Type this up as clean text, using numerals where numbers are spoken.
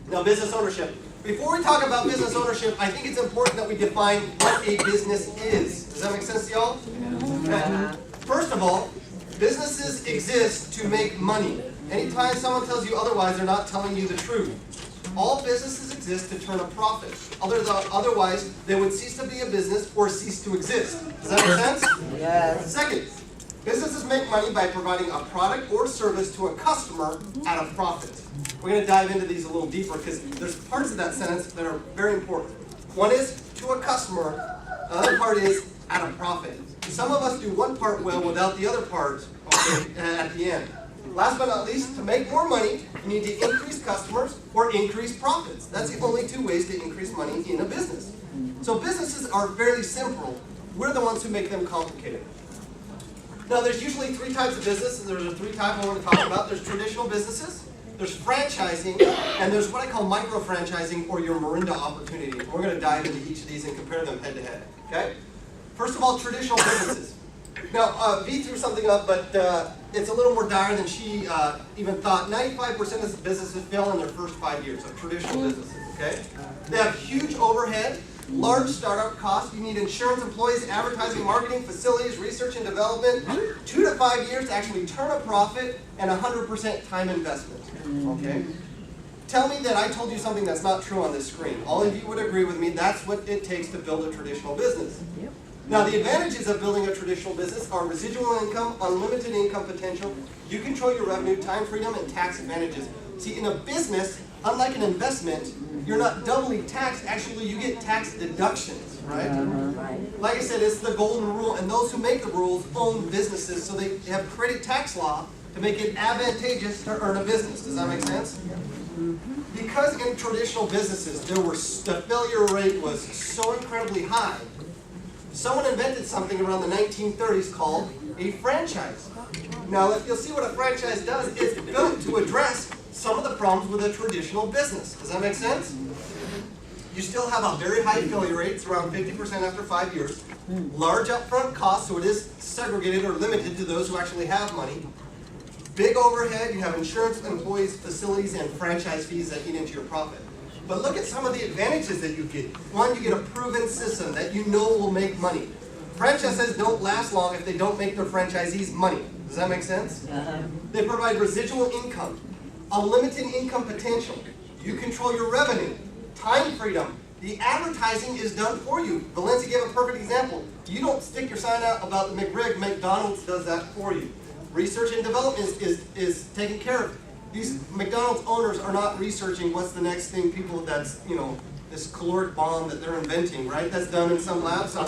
Now, business ownership. Before we talk about business ownership, I think it's important that we define what a business is. Does that make sense to y'all? Okay. First of all, businesses exist to make money. Anytime someone tells you otherwise, they're not telling you the truth. All businesses exist to turn a profit. Otherwise, they would cease to be a business or cease to exist. Does that make sense? Yes. Second, businesses make money by providing a product or service to a customer at a profit. We're going to dive into these a little deeper because there's parts of that sentence that are very important. One is to a customer. The other part is at a profit. Some of us do one part well without the other part at the end. Last but not least, to make more money, you need to increase customers or increase profits. That's the only two ways to increase money in a business. So businesses are fairly simple. We're the ones who make them complicated. Now, there's usually three types of business, and there's a three types I want to talk about. There's traditional businesses, there's franchising, and there's what I call micro-franchising or your Morinda opportunity. And we're going to dive into each of these and compare them head to head. Okay? First of all, traditional businesses. Now, V threw something up, but it's a little more dire than she even thought. 95% of businesses fail in their first 5 years of traditional businesses. Okay? They have huge overhead, large startup costs. You need insurance, employees, advertising, marketing, facilities, research and development. 2 to 5 years to actually turn a profit, and 100% time investment. Okay? Tell me that I told you something that's not true on this screen. All of you would agree with me. That's what it takes to build a traditional business. Yep. Now, the advantages of building a traditional business are residual income, unlimited income potential, you control your revenue, time freedom, and tax advantages. See, in a business, unlike an investment, you're not doubly taxed. Actually, you get tax deductions, right? Like I said, it's the golden rule, and those who make the rules own businesses, so they have created tax law to make it advantageous to earn a business. Does that make sense? Because in traditional businesses, the failure rate was so incredibly high, someone invented something around the 1930s called a franchise. Now, you'll see what a franchise does. It's built to address some of the problems with a traditional business. Does that make sense? You still have a very high failure rate. It's around 50% after 5 years. Large upfront costs, so it is segregated or limited to those who actually have money. Big overhead. You have insurance, employees, facilities, and franchise fees that eat into your profit. But look at some of the advantages that you get. One, you get a proven system that you know will make money. Franchises don't last long if they don't make their franchisees money. Does that make sense? They provide residual income, unlimited income potential. You control your revenue, time freedom. The advertising is done for you. Valencia gave a perfect example. You don't stick your sign out about the McRib. McDonald's does that for you. Research and development is taken care of. These McDonald's owners are not researching what's the next thing people that's, this caloric bomb that they're inventing, right? That's done in some lab somewhere.